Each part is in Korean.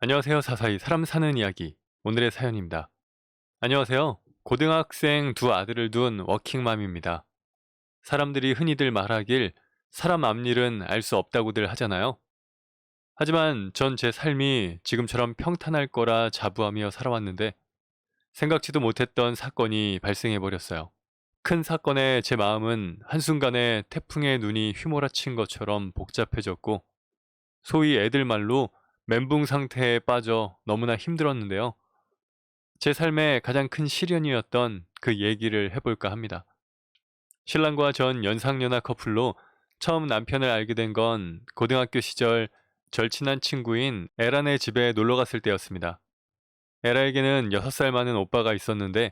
안녕하세요. 사사이 사람 사는 이야기 오늘의 사연입니다. 안녕하세요. 고등학생 두 아들을 둔 워킹맘입니다. 사람들이 흔히들 말하길 사람 앞일은 알 수 없다고들 하잖아요. 하지만 전 제 삶이 지금처럼 평탄할 거라 자부하며 살아왔는데 생각지도 못했던 사건이 발생해 버렸어요. 큰 사건에 제 마음은 한순간에 태풍의 눈이 휘몰아친 것처럼 복잡해졌고 소위 애들 말로 멘붕 상태에 빠져 너무나 힘들었는데요. 제 삶의 가장 큰 시련이었던 그 얘기를 해볼까 합니다. 신랑과 전 연상연하 커플로 처음 남편을 알게 된 건 고등학교 시절 절친한 친구인 에란의 집에 놀러 갔을 때였습니다. 에라에게는 6살 많은 오빠가 있었는데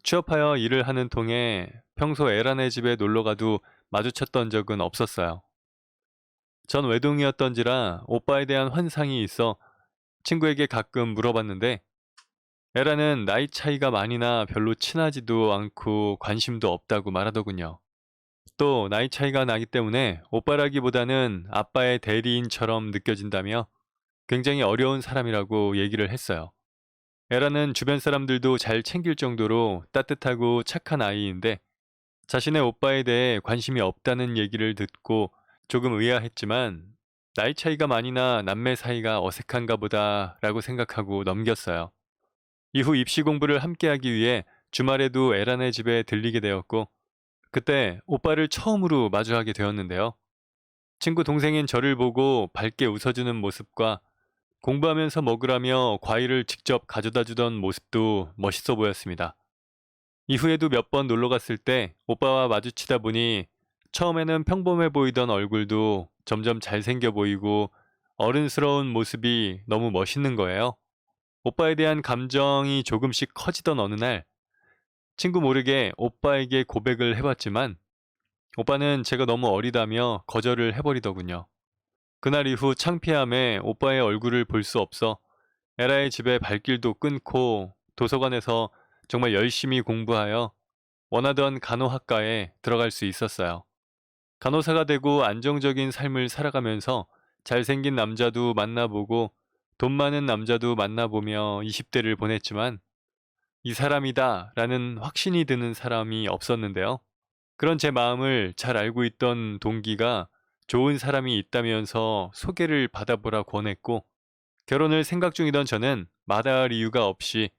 취업하여 일을 하는 통에 평소 에란의 집에 놀러 가도 마주쳤던 적은 없었어요. 전 외동이었던지라 오빠에 대한 환상이 있어 친구에게 가끔 물어봤는데 에라는 나이 차이가 많이 나 별로 친하지도 않고 관심도 없다고 말하더군요. 또 나이 차이가 나기 때문에 오빠라기보다는 아빠의 대리인처럼 느껴진다며 굉장히 어려운 사람이라고 얘기를 했어요. 에라는 주변 사람들도 잘 챙길 정도로 따뜻하고 착한 아이인데 자신의 오빠에 대해 관심이 없다는 얘기를 듣고 조금 의아했지만 나이 차이가 많이 나 남매 사이가 어색한가 보다라고 생각하고 넘겼어요. 이후 입시 공부를 함께하기 위해 주말에도 에란의 집에 들리게 되었고 그때 오빠를 처음으로 마주하게 되었는데요. 친구 동생인 저를 보고 밝게 웃어주는 모습과 공부하면서 먹으라며 과일을 직접 가져다 주던 모습도 멋있어 보였습니다. 이후에도 몇 번 놀러 갔을 때 오빠와 마주치다 보니 처음에는 평범해 보이던 얼굴도 점점 잘생겨 보이고 어른스러운 모습이 너무 멋있는 거예요. 오빠에 대한 감정이 조금씩 커지던 어느 날 친구 모르게 오빠에게 고백을 해봤지만 오빠는 제가 너무 어리다며 거절을 해버리더군요. 그날 이후 창피함에 오빠의 얼굴을 볼 수 없어 에라의 집에 발길도 끊고 도서관에서 정말 열심히 공부하여 원하던 간호학과에 들어갈 수 있었어요. 간호사가 되고 안정적인 삶을 살아가면서 잘생긴 남자도 만나보고 돈 많은 남자도 만나보며 20대를 보냈지만 이 사람이다 라는 확신이 드는 사람이 없었는데요. 그런 제 마음을 잘 알고 있던 동기가 좋은 사람이 있다면서 소개를 받아보라 권했고 결혼을 생각 중이던 저는 마다할 이유가 없이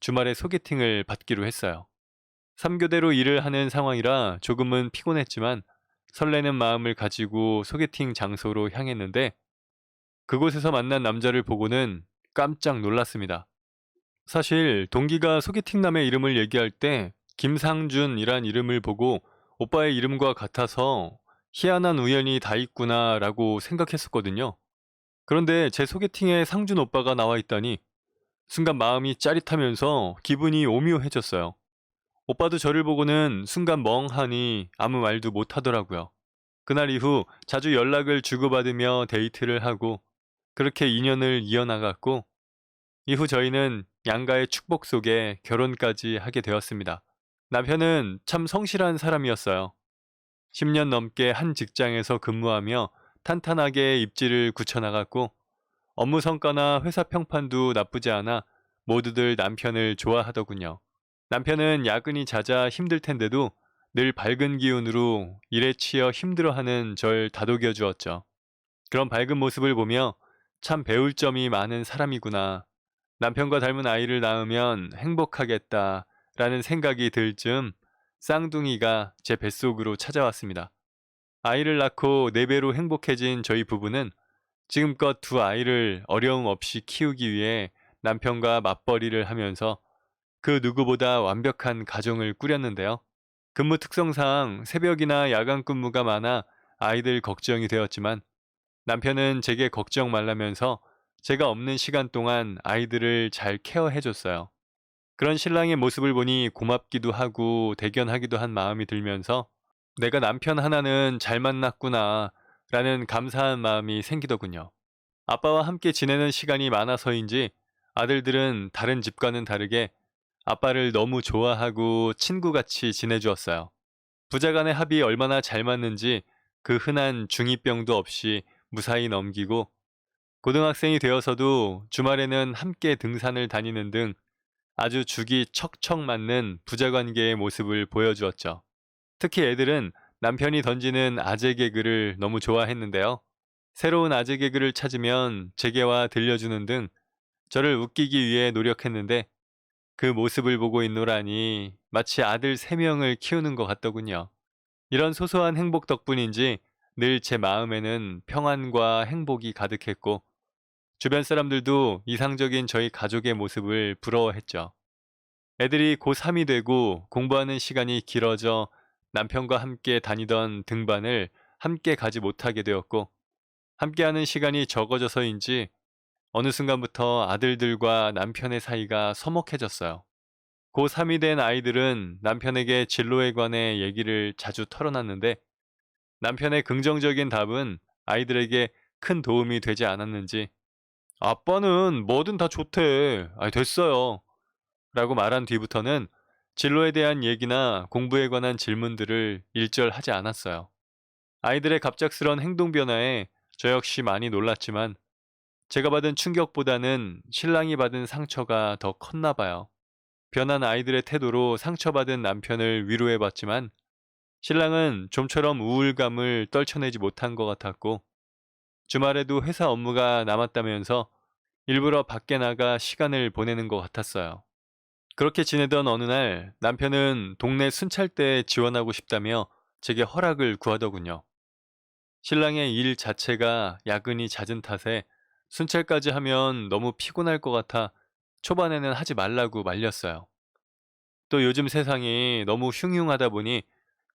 주말에 소개팅을 받기로 했어요. 3교대로 일을 하는 상황이라 조금은 피곤했지만 설레는 마음을 가지고 소개팅 장소로 향했는데 그곳에서 만난 남자를 보고는 깜짝 놀랐습니다. 사실 동기가 소개팅남의 이름을 얘기할 때 김상준이란 이름을 보고 오빠의 이름과 같아서 희한한 우연이 다 있구나라고 생각했었거든요. 그런데 제 소개팅에 상준 오빠가 나와 있다니 순간 마음이 짜릿하면서 기분이 오묘해졌어요. 오빠도 저를 보고는 순간 멍하니 아무 말도 못 하더라고요. 그날 이후 자주 연락을 주고받으며 데이트를 하고 그렇게 인연을 이어나갔고 이후 저희는 양가의 축복 속에 결혼까지 하게 되었습니다. 남편은 참 성실한 사람이었어요. 10년 넘게 한 직장에서 근무하며 탄탄하게 입지를 굳혀나갔고 업무 성과나 회사 평판도 나쁘지 않아 모두들 남편을 좋아하더군요. 남편은 야근이 잦아 힘들 텐데도 늘 밝은 기운으로 일에 치여 힘들어하는 절 다독여 주었죠. 그런 밝은 모습을 보며 참 배울 점이 많은 사람이구나. 남편과 닮은 아이를 낳으면 행복하겠다라는 생각이 들 즈음 쌍둥이가 제 뱃속으로 찾아왔습니다. 아이를 낳고 4배로 행복해진 저희 부부는 지금껏 두 아이를 어려움 없이 키우기 위해 남편과 맞벌이를 하면서 그 누구보다 완벽한 가정을 꾸렸는데요. 근무 특성상 새벽이나 야간 근무가 많아 아이들 걱정이 되었지만 남편은 제게 걱정 말라면서 제가 없는 시간 동안 아이들을 잘 케어해줬어요. 그런 신랑의 모습을 보니 고맙기도 하고 대견하기도 한 마음이 들면서 내가 남편 하나는 잘 만났구나 라는 감사한 마음이 생기더군요. 아빠와 함께 지내는 시간이 많아서인지 아들들은 다른 집과는 다르게 아빠를 너무 좋아하고 친구같이 지내주었어요. 부자간의 합이 얼마나 잘 맞는지 그 흔한 중2병도 없이 무사히 넘기고 고등학생이 되어서도 주말에는 함께 등산을 다니는 등 아주 죽이 척척 맞는 부자관계의 모습을 보여주었죠. 특히 애들은 남편이 던지는 아재 개그를 너무 좋아했는데요. 새로운 아재 개그를 찾으면 제게와 들려주는 등 저를 웃기기 위해 노력했는데 그 모습을 보고 있노라니 마치 아들 3명을 키우는 것 같더군요. 이런 소소한 행복 덕분인지 늘 제 마음에는 평안과 행복이 가득했고 주변 사람들도 이상적인 저희 가족의 모습을 부러워했죠. 애들이 고3이 되고 공부하는 시간이 길어져 남편과 함께 다니던 등반을 함께 가지 못하게 되었고 함께하는 시간이 적어져서인지 어느 순간부터 아들들과 남편의 사이가 서먹해졌어요. 고3이 된 아이들은 남편에게 진로에 관해 얘기를 자주 털어놨는데 남편의 긍정적인 답은 아이들에게 큰 도움이 되지 않았는지 아빠는 뭐든 다 좋대. 됐어요. 라고 말한 뒤부터는 진로에 대한 얘기나 공부에 관한 질문들을 일절하지 않았어요. 아이들의 갑작스런 행동 변화에 저 역시 많이 놀랐지만 제가 받은 충격보다는 신랑이 받은 상처가 더 컸나 봐요. 변한 아이들의 태도로 상처받은 남편을 위로해봤지만 신랑은 좀처럼 우울감을 떨쳐내지 못한 것 같았고 주말에도 회사 업무가 남았다면서 일부러 밖에 나가 시간을 보내는 것 같았어요. 그렇게 지내던 어느 날 남편은 동네 순찰대에 지원하고 싶다며 제게 허락을 구하더군요. 신랑의 일 자체가 야근이 잦은 탓에 순찰까지 하면 너무 피곤할 것 같아 초반에는 하지 말라고 말렸어요. 또 요즘 세상이 너무 흉흉하다 보니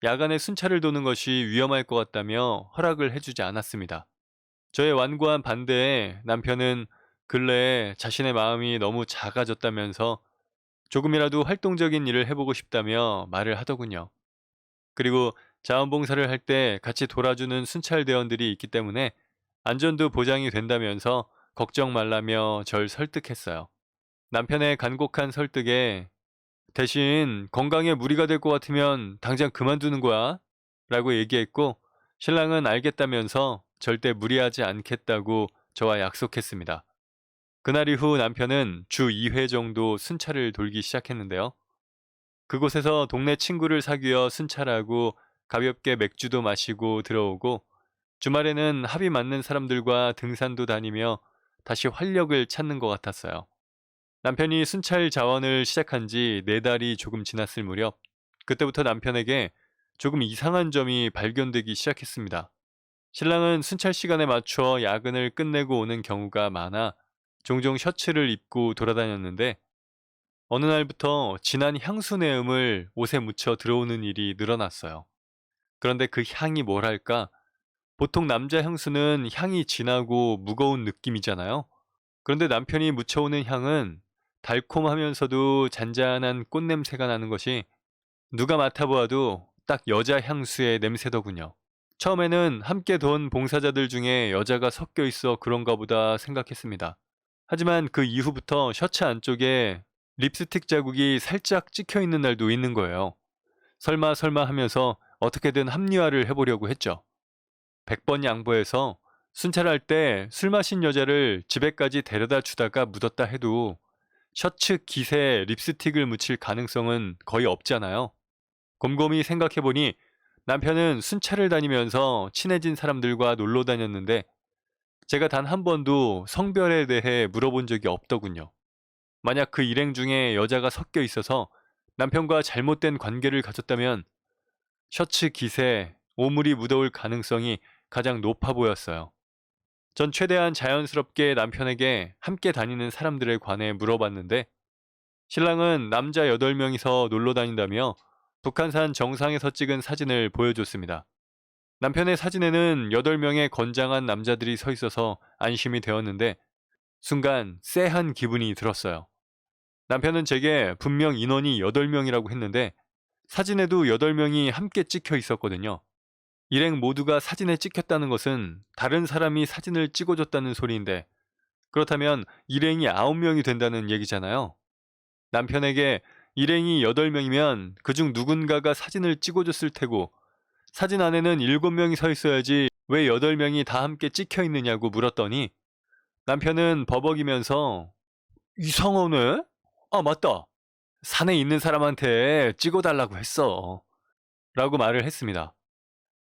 야간에 순찰을 도는 것이 위험할 것 같다며 허락을 해주지 않았습니다. 저의 완고한 반대에 남편은 근래에 자신의 마음이 너무 작아졌다면서 조금이라도 활동적인 일을 해보고 싶다며 말을 하더군요. 그리고 자원봉사를 할 때 같이 돌아주는 순찰대원들이 있기 때문에 안전도 보장이 된다면서 걱정 말라며 절 설득했어요. 남편의 간곡한 설득에 대신 건강에 무리가 될 것 같으면 당장 그만두는 거야 라고 얘기했고 신랑은 알겠다면서 절대 무리하지 않겠다고 저와 약속했습니다. 그날 이후 남편은 주 2회 정도 순찰을 돌기 시작했는데요. 그곳에서 동네 친구를 사귀어 순찰하고 가볍게 맥주도 마시고 들어오고 주말에는 합이 맞는 사람들과 등산도 다니며 다시 활력을 찾는 것 같았어요. 남편이 순찰 자원을 시작한 지 4달이 조금 지났을 무렵 그때부터 남편에게 조금 이상한 점이 발견되기 시작했습니다. 신랑은 순찰 시간에 맞춰 야근을 끝내고 오는 경우가 많아 종종 셔츠를 입고 돌아다녔는데 어느 날부터 진한 향수 내음을 옷에 묻혀 들어오는 일이 늘어났어요. 그런데 그 향이 뭐랄까? 보통 남자 향수는 향이 진하고 무거운 느낌이잖아요. 그런데 남편이 묻혀오는 향은 달콤하면서도 잔잔한 꽃냄새가 나는 것이 누가 맡아보아도 딱 여자 향수의 냄새더군요. 처음에는 함께 돈 봉사자들 중에 여자가 섞여 있어 그런가 보다 생각했습니다. 하지만 그 이후부터 셔츠 안쪽에 립스틱 자국이 살짝 찍혀 있는 날도 있는 거예요. 설마 설마 하면서 어떻게든 합리화를 해보려고 했죠. 100번 양보해서 순찰할 때 술 마신 여자를 집에까지 데려다 주다가 묻었다 해도 셔츠 깃에 립스틱을 묻힐 가능성은 거의 없잖아요. 곰곰이 생각해보니 남편은 순찰을 다니면서 친해진 사람들과 놀러 다녔는데 제가 단 한 번도 성별에 대해 물어본 적이 없더군요. 만약 그 일행 중에 여자가 섞여 있어서 남편과 잘못된 관계를 가졌다면 셔츠 깃에 오물이 묻어올 가능성이 가장 높아 보였어요. 전 최대한 자연스럽게 남편에게 함께 다니는 사람들에 관해 물어봤는데 신랑은 남자 8명이서 놀러 다닌다며 북한산 정상에서 찍은 사진을 보여줬습니다. 남편의 사진에는 8명의 건장한 남자들이 서 있어서 안심이 되었는데 순간 쎄한 기분이 들었어요. 남편은 제게 분명 인원이 8명이라고 했는데 사진에도 8명이 함께 찍혀 있었거든요. 일행 모두가 사진에 찍혔다는 것은 다른 사람이 사진을 찍어줬다는 소리인데 그렇다면 일행이 9명이 된다는 얘기잖아요. 남편에게 일행이 8명이면 그중 누군가가 사진을 찍어줬을 테고 사진 안에는 7명이 서 있어야지 왜 8명이 다 함께 찍혀 있느냐고 물었더니 남편은 버벅이면서 이상하네? 아, 맞다. 산에 있는 사람한테 찍어달라고 했어. 라고 말을 했습니다.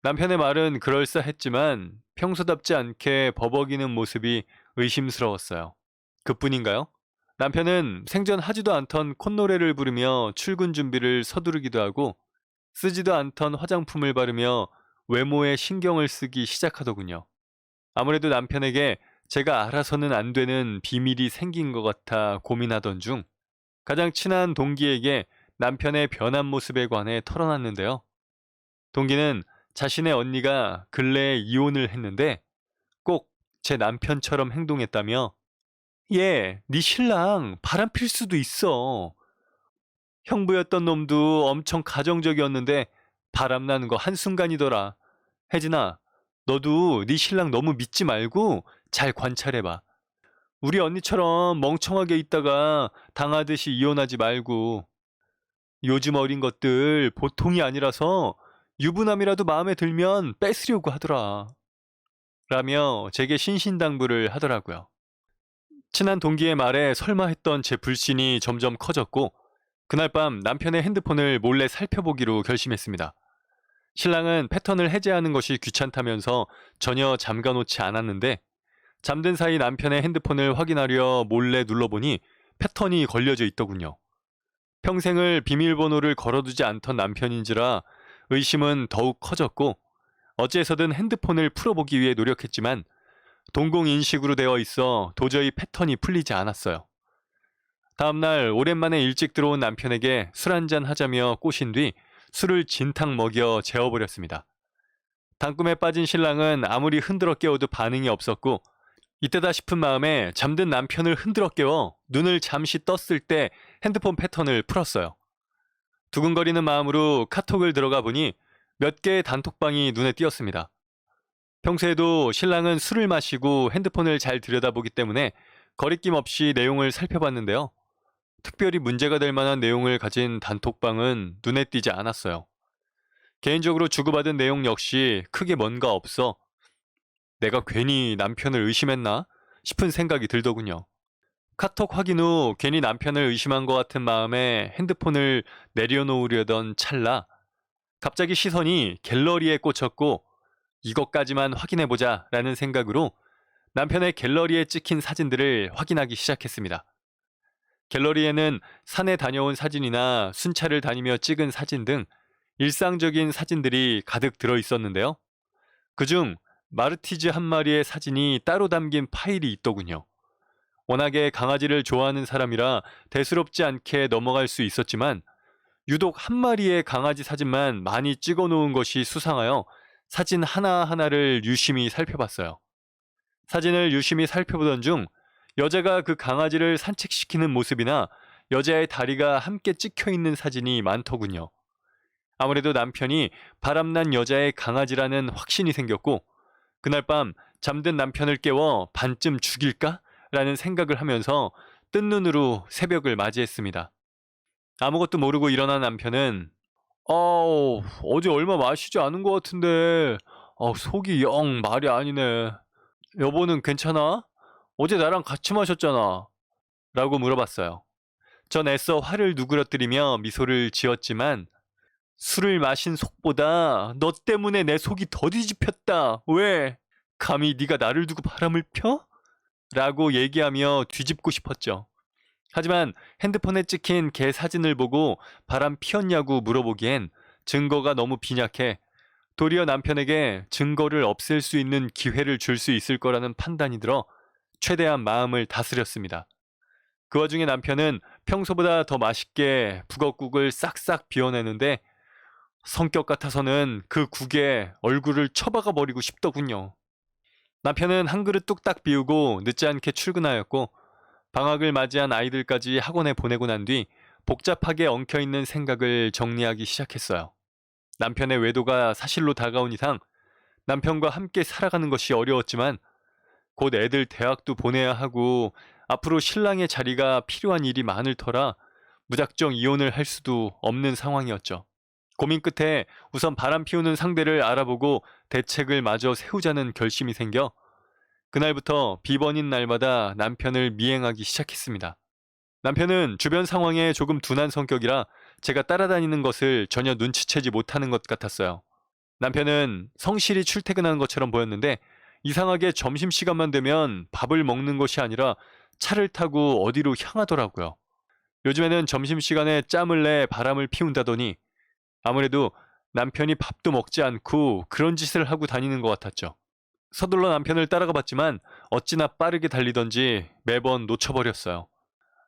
남편의 말은 그럴싸했지만 평소답지 않게 버벅이는 모습이 의심스러웠어요. 그뿐인가요? 남편은 생전하지도 않던 콧노래를 부르며 출근 준비를 서두르기도 하고 쓰지도 않던 화장품을 바르며 외모에 신경을 쓰기 시작하더군요. 아무래도 남편에게 제가 알아서는 안 되는 비밀이 생긴 것 같아 고민하던 중 가장 친한 동기에게 남편의 변한 모습에 관해 털어놨는데요. 동기는 자신의 언니가 근래에 이혼을 했는데 꼭 제 남편처럼 행동했다며 얘, 네 신랑 바람 필 수도 있어. 형부였던 놈도 엄청 가정적이었는데 바람나는 거 한순간이더라. 혜진아, 너도 네 신랑 너무 믿지 말고 잘 관찰해봐. 우리 언니처럼 멍청하게 있다가 당하듯이 이혼하지 말고. 요즘 어린 것들 보통이 아니라서 유부남이라도 마음에 들면 뺏으려고 하더라. 라며 제게 신신당부를 하더라고요. 친한 동기의 말에 설마 했던 제 불신이 점점 커졌고 그날 밤 남편의 핸드폰을 몰래 살펴보기로 결심했습니다. 신랑은 패턴을 해제하는 것이 귀찮다면서 전혀 잠가놓지 않았는데 잠든 사이 남편의 핸드폰을 확인하려 몰래 눌러보니 패턴이 걸려져 있더군요. 평생을 비밀번호를 걸어두지 않던 남편인지라 의심은 더욱 커졌고 어찌해서든 핸드폰을 풀어보기 위해 노력했지만 동공인식으로 되어 있어 도저히 패턴이 풀리지 않았어요. 다음날 오랜만에 일찍 들어온 남편에게 술 한잔 하자며 꼬신 뒤 술을 진탕 먹여 재워버렸습니다. 단꿈에 빠진 신랑은 아무리 흔들어 깨워도 반응이 없었고 이때다 싶은 마음에 잠든 남편을 흔들어 깨워 눈을 잠시 떴을 때 핸드폰 패턴을 풀었어요. 두근거리는 마음으로 카톡을 들어가 보니 몇 개의 단톡방이 눈에 띄었습니다. 평소에도 신랑은 술을 마시고 핸드폰을 잘 들여다보기 때문에 거리낌 없이 내용을 살펴봤는데요. 특별히 문제가 될 만한 내용을 가진 단톡방은 눈에 띄지 않았어요. 개인적으로 주고받은 내용 역시 크게 뭔가 없어 내가 괜히 남편을 의심했나 싶은 생각이 들더군요. 카톡 확인 후 괜히 남편을 의심한 것 같은 마음에 핸드폰을 내려놓으려던 찰나 갑자기 시선이 갤러리에 꽂혔고 이것까지만 확인해보자 라는 생각으로 남편의 갤러리에 찍힌 사진들을 확인하기 시작했습니다. 갤러리에는 산에 다녀온 사진이나 순찰을 다니며 찍은 사진 등 일상적인 사진들이 가득 들어 있었는데요. 그중 마르티즈 한 마리의 사진이 따로 담긴 파일이 있더군요. 워낙에 강아지를 좋아하는 사람이라 대수롭지 않게 넘어갈 수 있었지만 유독 한 마리의 강아지 사진만 많이 찍어 놓은 것이 수상하여 사진 하나하나를 유심히 살펴봤어요. 사진을 유심히 살펴보던 중 여자가 그 강아지를 산책시키는 모습이나 여자의 다리가 함께 찍혀 있는 사진이 많더군요. 아무래도 남편이 바람난 여자의 강아지라는 확신이 생겼고 그날 밤 잠든 남편을 깨워 반쯤 죽일까? 라는 생각을 하면서 뜬 눈으로 새벽을 맞이했습니다. 아무것도 모르고 일어난 남편은 어제 얼마 마시지 않은 것 같은데 속이 영 말이 아니네. 여보는 괜찮아? 어제 나랑 같이 마셨잖아. 라고 물어봤어요. 전 애써 화를 누그러뜨리며 미소를 지었지만 술을 마신 속보다 너 때문에 내 속이 더 뒤집혔다. 왜? 감히 네가 나를 두고 바람을 펴? 라고 얘기하며 뒤집고 싶었죠. 하지만 핸드폰에 찍힌 개 사진을 보고 바람 피웠냐고 물어보기엔 증거가 너무 빈약해 도리어 남편에게 증거를 없앨 수 있는 기회를 줄 수 있을 거라는 판단이 들어 최대한 마음을 다스렸습니다. 그 와중에 남편은 평소보다 더 맛있게 북엇국을 싹싹 비워내는데 성격 같아서는 그 국에 얼굴을 처박아 버리고 싶더군요. 남편은 한 그릇 뚝딱 비우고 늦지 않게 출근하였고 방학을 맞이한 아이들까지 학원에 보내고 난 뒤 복잡하게 엉켜있는 생각을 정리하기 시작했어요. 남편의 외도가 사실로 다가온 이상 남편과 함께 살아가는 것이 어려웠지만 곧 애들 대학도 보내야 하고 앞으로 신랑의 자리가 필요한 일이 많을 터라 무작정 이혼을 할 수도 없는 상황이었죠. 고민 끝에 우선 바람 피우는 상대를 알아보고 대책을 마저 세우자는 결심이 생겨 그날부터 비번인 날마다 남편을 미행하기 시작했습니다. 남편은 주변 상황에 조금 둔한 성격이라 제가 따라다니는 것을 전혀 눈치채지 못하는 것 같았어요. 남편은 성실히 출퇴근하는 것처럼 보였는데 이상하게 점심시간만 되면 밥을 먹는 것이 아니라 차를 타고 어디로 향하더라고요. 요즘에는 점심시간에 짬을 내 바람을 피운다더니 아무래도 남편이 밥도 먹지 않고 그런 짓을 하고 다니는 것 같았죠. 서둘러 남편을 따라가 봤지만 어찌나 빠르게 달리던지 매번 놓쳐버렸어요.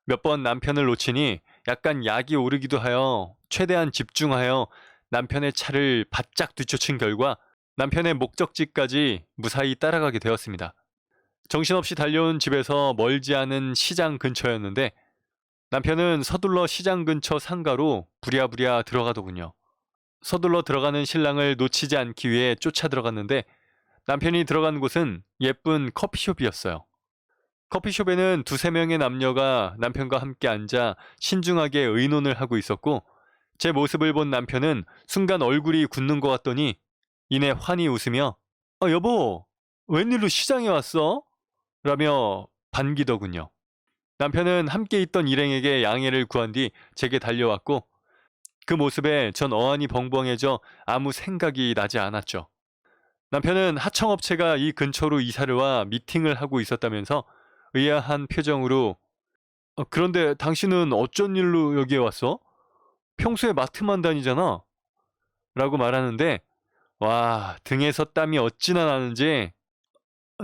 몇 번 남편을 놓치니 약간 약이 오르기도 하여 최대한 집중하여 남편의 차를 바짝 뒤쫓은 결과 남편의 목적지까지 무사히 따라가게 되었습니다. 정신없이 달려온 집에서 멀지 않은 시장 근처였는데 남편은 서둘러 시장 근처 상가로 부랴부랴 들어가더군요. 서둘러 들어가는 신랑을 놓치지 않기 위해 쫓아 들어갔는데 남편이 들어간 곳은 예쁜 커피숍이었어요. 커피숍에는 두세 명의 남녀가 남편과 함께 앉아 신중하게 의논을 하고 있었고 제 모습을 본 남편은 순간 얼굴이 굳는 것 같더니 이내 환히 웃으며 여보, 웬일로 시장에 왔어? 라며 반기더군요. 남편은 함께 있던 일행에게 양해를 구한 뒤 제게 달려왔고 그 모습에 전 어안이 벙벙해져 아무 생각이 나지 않았죠. 남편은 하청업체가 이 근처로 이사를 와 미팅을 하고 있었다면서 의아한 표정으로 그런데 당신은 어쩐 일로 여기에 왔어? 평소에 마트만 다니잖아? 라고 말하는데 와, 등에서 땀이 어찌나 나는지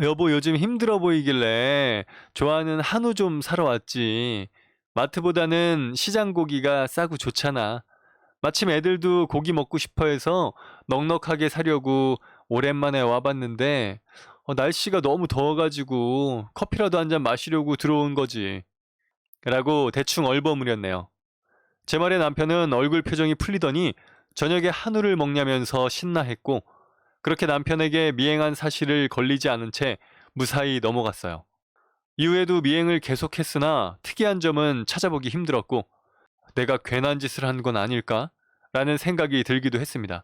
여보 요즘 힘들어 보이길래 좋아하는 한우 좀 사러 왔지. 마트보다는 시장 고기가 싸고 좋잖아. 마침 애들도 고기 먹고 싶어 해서 넉넉하게 사려고 오랜만에 와봤는데 날씨가 너무 더워가지고 커피라도 한 잔 마시려고 들어온 거지. 라고 대충 얼버무렸네요. 제 말에 남편은 얼굴 표정이 풀리더니 저녁에 한우를 먹냐면서 신나했고 그렇게 남편에게 미행한 사실을 걸리지 않은 채 무사히 넘어갔어요. 이후에도 미행을 계속했으나 특이한 점은 찾아보기 힘들었고 내가 괜한 짓을 한 건 아닐까? 라는 생각이 들기도 했습니다.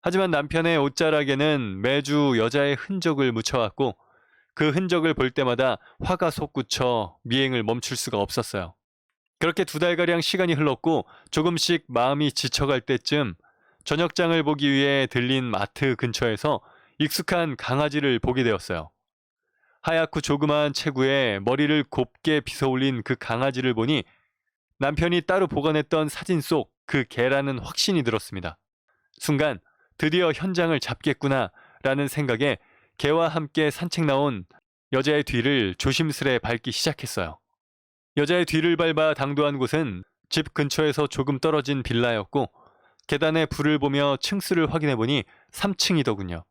하지만 남편의 옷자락에는 매주 여자의 흔적을 묻혀왔고 그 흔적을 볼 때마다 화가 솟구쳐 미행을 멈출 수가 없었어요. 그렇게 2달가량 시간이 흘렀고 조금씩 마음이 지쳐갈 때쯤 저녁장을 보기 위해 들린 마트 근처에서 익숙한 강아지를 보게 되었어요. 하얗고 조그마한 체구에 머리를 곱게 빗어올린 그 강아지를 보니 남편이 따로 보관했던 사진 속 그 개라는 확신이 들었습니다. 순간 드디어 현장을 잡겠구나 라는 생각에 개와 함께 산책 나온 여자의 뒤를 조심스레 밟기 시작했어요. 여자의 뒤를 밟아 당도한 곳은 집 근처에서 조금 떨어진 빌라였고 계단에 불을 보며 층수를 확인해보니 3층이더군요.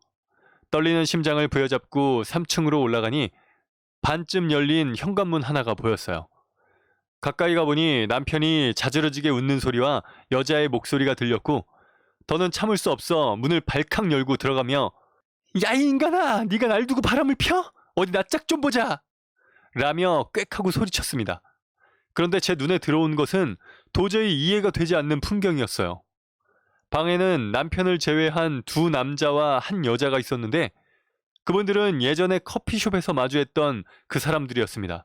떨리는 심장을 부여잡고 3층으로 올라가니 반쯤 열린 현관문 하나가 보였어요. 가까이 가보니 남편이 자지러지게 웃는 소리와 여자의 목소리가 들렸고 더는 참을 수 없어 문을 발칵 열고 들어가며 야 이 인간아, 네가 날 두고 바람을 펴? 어디 나 짝 좀 보자! 라며 꽥하고 소리쳤습니다. 그런데 제 눈에 들어온 것은 도저히 이해가 되지 않는 풍경이었어요. 방에는 남편을 제외한 2남자와 1여자가 있었는데 그분들은 예전에 커피숍에서 마주했던 그 사람들이었습니다.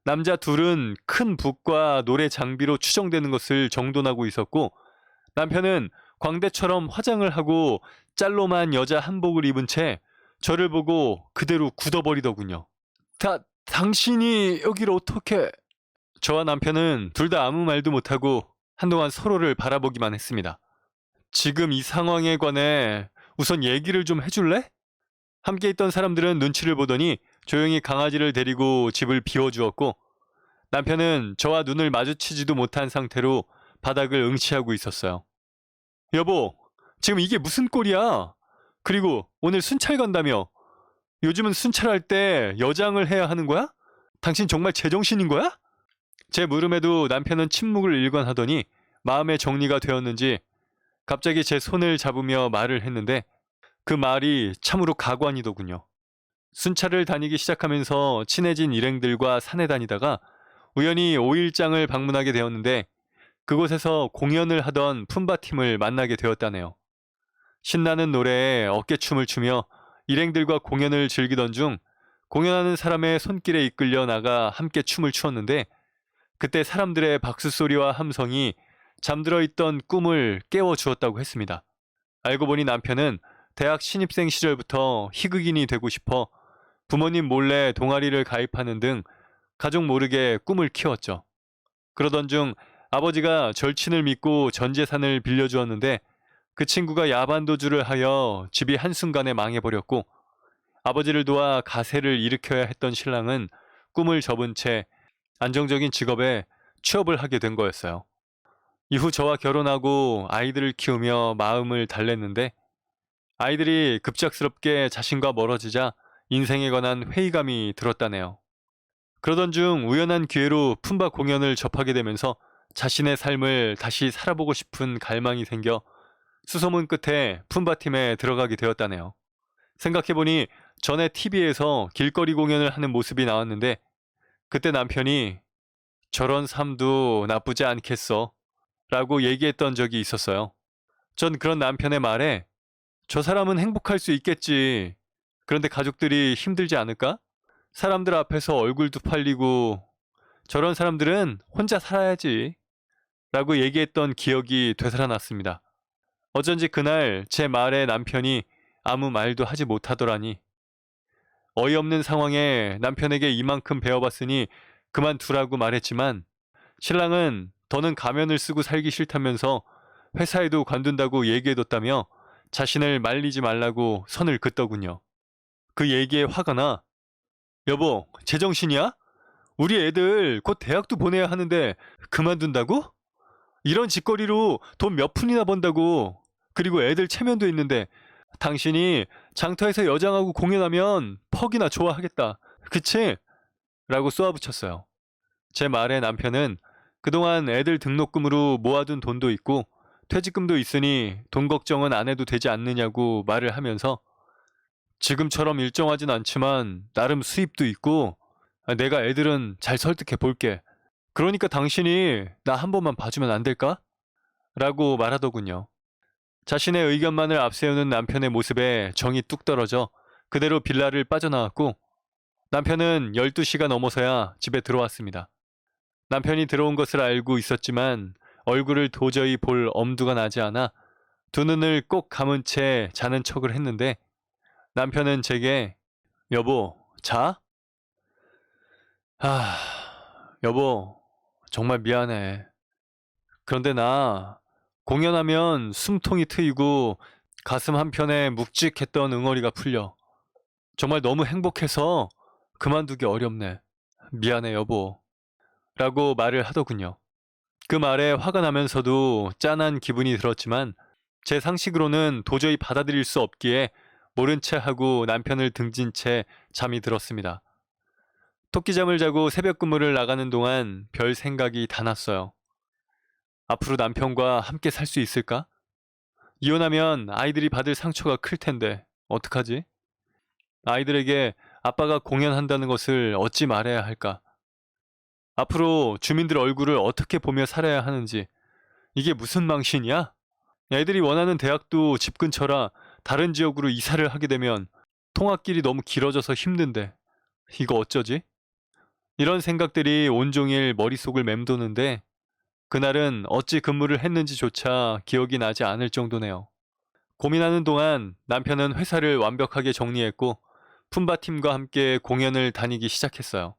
남자 둘은 큰 북과 노래 장비로 추정되는 것을 정돈하고 있었고 남편은 광대처럼 화장을 하고 짤로만 여자 한복을 입은 채 저를 보고 그대로 굳어버리더군요. 당신이 여기를 어떻게... 저와 남편은 둘 다 아무 말도 못하고 한동안 서로를 바라보기만 했습니다. 지금 이 상황에 관해 우선 얘기를 좀 해줄래? 함께 있던 사람들은 눈치를 보더니 조용히 강아지를 데리고 집을 비워주었고 남편은 저와 눈을 마주치지도 못한 상태로 바닥을 응시하고 있었어요. 여보, 지금 이게 무슨 꼴이야? 그리고 오늘 순찰 간다며. 요즘은 순찰할 때 여장을 해야 하는 거야? 당신 정말 제정신인 거야? 제 물음에도 남편은 침묵을 일관하더니 마음의 정리가 되었는지 갑자기 제 손을 잡으며 말을 했는데 그 말이 참으로 가관이더군요. 순찰을 다니기 시작하면서 친해진 일행들과 산에 다니다가 우연히 5일장을 방문하게 되었는데 그곳에서 공연을 하던 품바팀을 만나게 되었다네요. 신나는 노래에 어깨춤을 추며 일행들과 공연을 즐기던 중 공연하는 사람의 손길에 이끌려 나가 함께 춤을 추었는데 그때 사람들의 박수 소리와 함성이 잠들어 있던 꿈을 깨워 주었다고 했습니다. 알고 보니 남편은 대학 신입생 시절부터 희극인이 되고 싶어 부모님 몰래 동아리를 가입하는 등 가족 모르게 꿈을 키웠죠. 그러던 중 아버지가 절친을 믿고 전 재산을 빌려주었는데 그 친구가 야반도주를 하여 집이 한순간에 망해버렸고 아버지를 도와 가세를 일으켜야 했던 신랑은 꿈을 접은 채 안정적인 직업에 취업을 하게 된 거였어요. 이후 저와 결혼하고 아이들을 키우며 마음을 달랬는데 아이들이 급작스럽게 자신과 멀어지자 인생에 관한 회의감이 들었다네요. 그러던 중 우연한 기회로 품바 공연을 접하게 되면서 자신의 삶을 다시 살아보고 싶은 갈망이 생겨 수소문 끝에 품바팀에 들어가게 되었다네요. 생각해보니 전에 TV에서 길거리 공연을 하는 모습이 나왔는데 그때 남편이 저런 삶도 나쁘지 않겠어 라고 얘기했던 적이 있었어요. 전 그런 남편의 말에 저 사람은 행복할 수 있겠지. 그런데 가족들이 힘들지 않을까? 사람들 앞에서 얼굴도 팔리고 저런 사람들은 혼자 살아야지 라고 얘기했던 기억이 되살아났습니다. 어쩐지 그날 제 말에 남편이 아무 말도 하지 못하더라니. 어이없는 상황에 남편에게 이만큼 배워봤으니 그만두라고 말했지만 신랑은 더는 가면을 쓰고 살기 싫다면서 회사에도 관둔다고 얘기해뒀다며 자신을 말리지 말라고 선을 긋더군요. 그 얘기에 화가 나 여보, 제정신이야? 우리 애들 곧 대학도 보내야 하는데 그만둔다고? 이런 짓거리로 돈 몇 푼이나 번다고. 그리고 애들 체면도 있는데 당신이 장터에서 여장하고 공연하면 퍽이나 좋아하겠다. 그치? 라고 쏘아붙였어요. 제 말에 남편은 그동안 애들 등록금으로 모아둔 돈도 있고 퇴직금도 있으니 돈 걱정은 안 해도 되지 않느냐고 말을 하면서 지금처럼 일정하진 않지만 나름 수입도 있고 내가 애들은 잘 설득해 볼게. 그러니까 당신이 나 한 번만 봐주면 안 될까? 라고 말하더군요. 자신의 의견만을 앞세우는 남편의 모습에 정이 뚝 떨어져 그대로 빌라를 빠져나왔고 남편은 12시가 넘어서야 집에 들어왔습니다. 남편이 들어온 것을 알고 있었지만 얼굴을 도저히 볼 엄두가 나지 않아 두 눈을 꼭 감은 채 자는 척을 했는데 남편은 제게 여보, 자? 아, 여보, 정말 미안해. 그런데 나 공연하면 숨통이 트이고 가슴 한편에 묵직했던 응어리가 풀려. 정말 너무 행복해서 그만두기 어렵네. 미안해, 여보. 라고 말을 하더군요. 그 말에 화가 나면서도 짠한 기분이 들었지만 제 상식으로는 도저히 받아들일 수 없기에 모른 채 하고 남편을 등진 채 잠이 들었습니다. 토끼잠을 자고 새벽 근무를 나가는 동안 별 생각이 다 났어요. 앞으로 남편과 함께 살 수 있을까? 이혼하면 아이들이 받을 상처가 클 텐데 어떡하지? 아이들에게 아빠가 공연한다는 것을 어찌 말해야 할까? 앞으로 주민들 얼굴을 어떻게 보며 살아야 하는지 이게 무슨 망신이야? 애들이 원하는 대학도 집 근처라 다른 지역으로 이사를 하게 되면 통학길이 너무 길어져서 힘든데 이거 어쩌지? 이런 생각들이 온종일 머릿속을 맴도는데 그날은 어찌 근무를 했는지조차 기억이 나지 않을 정도네요. 고민하는 동안 남편은 회사를 완벽하게 정리했고 품바팀과 함께 공연을 다니기 시작했어요.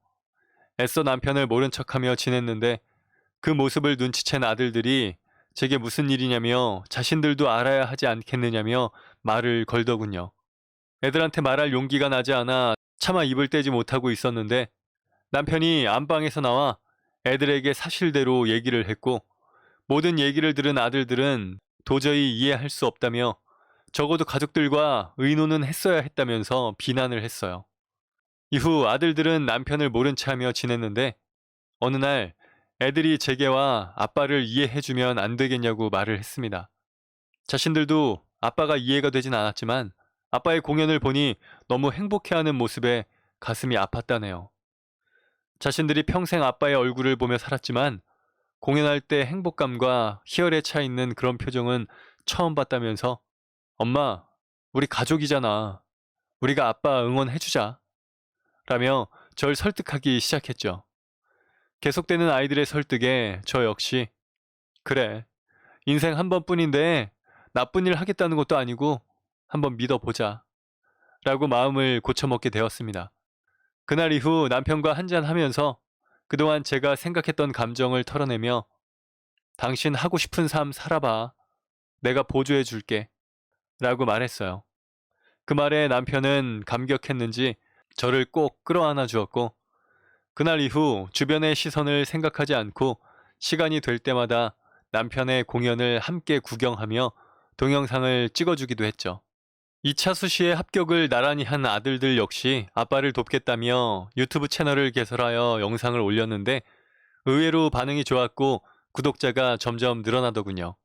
애써 남편을 모른 척하며 지냈는데 그 모습을 눈치챈 아들들이 제게 무슨 일이냐며 자신들도 알아야 하지 않겠느냐며 말을 걸더군요. 애들한테 말할 용기가 나지 않아 차마 입을 떼지 못하고 있었는데 남편이 안방에서 나와 애들에게 사실대로 얘기를 했고 모든 얘기를 들은 아들들은 도저히 이해할 수 없다며 적어도 가족들과 의논은 했어야 했다면서 비난을 했어요. 이후 아들들은 남편을 모른 채 하며 지냈는데 어느 날 애들이 제게와 아빠를 이해해주면 안 되겠냐고 말을 했습니다. 자신들도 아빠가 이해가 되진 않았지만 아빠의 공연을 보니 너무 행복해하는 모습에 가슴이 아팠다네요. 자신들이 평생 아빠의 얼굴을 보며 살았지만 공연할 때 행복감과 희열에 차 있는 그런 표정은 처음 봤다면서 엄마, 우리 가족이잖아. 우리가 아빠 응원해주자. 라며 절 설득하기 시작했죠. 계속되는 아이들의 설득에 저 역시 그래, 인생 한 번뿐인데 나쁜 일 하겠다는 것도 아니고 한번 믿어보자 라고 마음을 고쳐먹게 되었습니다. 그날 이후 남편과 한잔하면서 그동안 제가 생각했던 감정을 털어내며 당신 하고 싶은 삶 살아봐. 내가 보조해 줄게. 라고 말했어요. 그 말에 남편은 감격했는지 저를 꼭 끌어안아 주었고 그날 이후 주변의 시선을 생각하지 않고 시간이 될 때마다 남편의 공연을 함께 구경하며 동영상을 찍어주기도 했죠. 2차 수시에 합격을 나란히 한 아들들 역시 아빠를 돕겠다며 유튜브 채널을 개설하여 영상을 올렸는데 의외로 반응이 좋았고 구독자가 점점 늘어나더군요.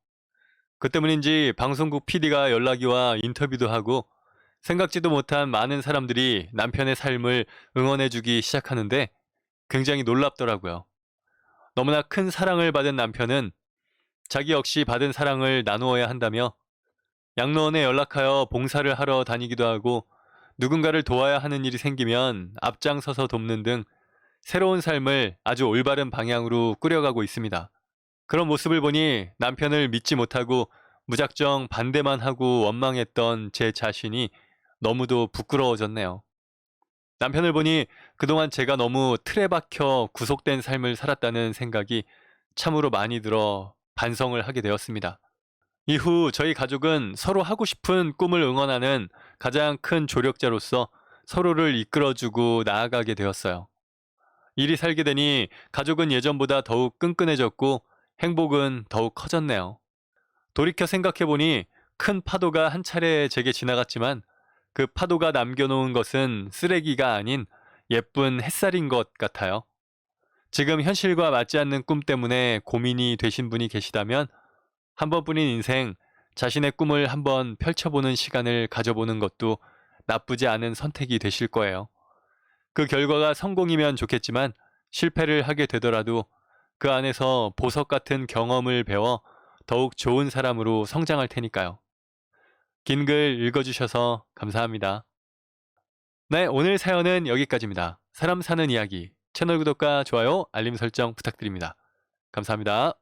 그 때문인지 방송국 PD가 연락이 와 인터뷰도 하고 생각지도 못한 많은 사람들이 남편의 삶을 응원해주기 시작하는데 굉장히 놀랍더라고요. 너무나 큰 사랑을 받은 남편은 자기 역시 받은 사랑을 나누어야 한다며 양로원에 연락하여 봉사를 하러 다니기도 하고 누군가를 도와야 하는 일이 생기면 앞장서서 돕는 등 새로운 삶을 아주 올바른 방향으로 꾸려가고 있습니다. 그런 모습을 보니 남편을 믿지 못하고 무작정 반대만 하고 원망했던 제 자신이 너무도 부끄러워졌네요. 남편을 보니 그동안 제가 너무 틀에 박혀 구속된 삶을 살았다는 생각이 참으로 많이 들어 반성을 하게 되었습니다. 이후 저희 가족은 서로 하고 싶은 꿈을 응원하는 가장 큰 조력자로서 서로를 이끌어주고 나아가게 되었어요. 일이 살게 되니 가족은 예전보다 더욱 끈끈해졌고 행복은 더욱 커졌네요. 돌이켜 생각해보니 큰 파도가 한 차례 제게 지나갔지만 그 파도가 남겨놓은 것은 쓰레기가 아닌 예쁜 햇살인 것 같아요. 지금 현실과 맞지 않는 꿈 때문에 고민이 되신 분이 계시다면 한 번뿐인 인생 자신의 꿈을 한번 펼쳐보는 시간을 가져보는 것도 나쁘지 않은 선택이 되실 거예요. 그 결과가 성공이면 좋겠지만 실패를 하게 되더라도 그 안에서 보석 같은 경험을 배워 더욱 좋은 사람으로 성장할 테니까요. 긴 글 읽어주셔서 감사합니다. 네, 오늘 사연은 여기까지입니다. 사람 사는 이야기. 채널 구독과 좋아요, 알림 설정 부탁드립니다. 감사합니다.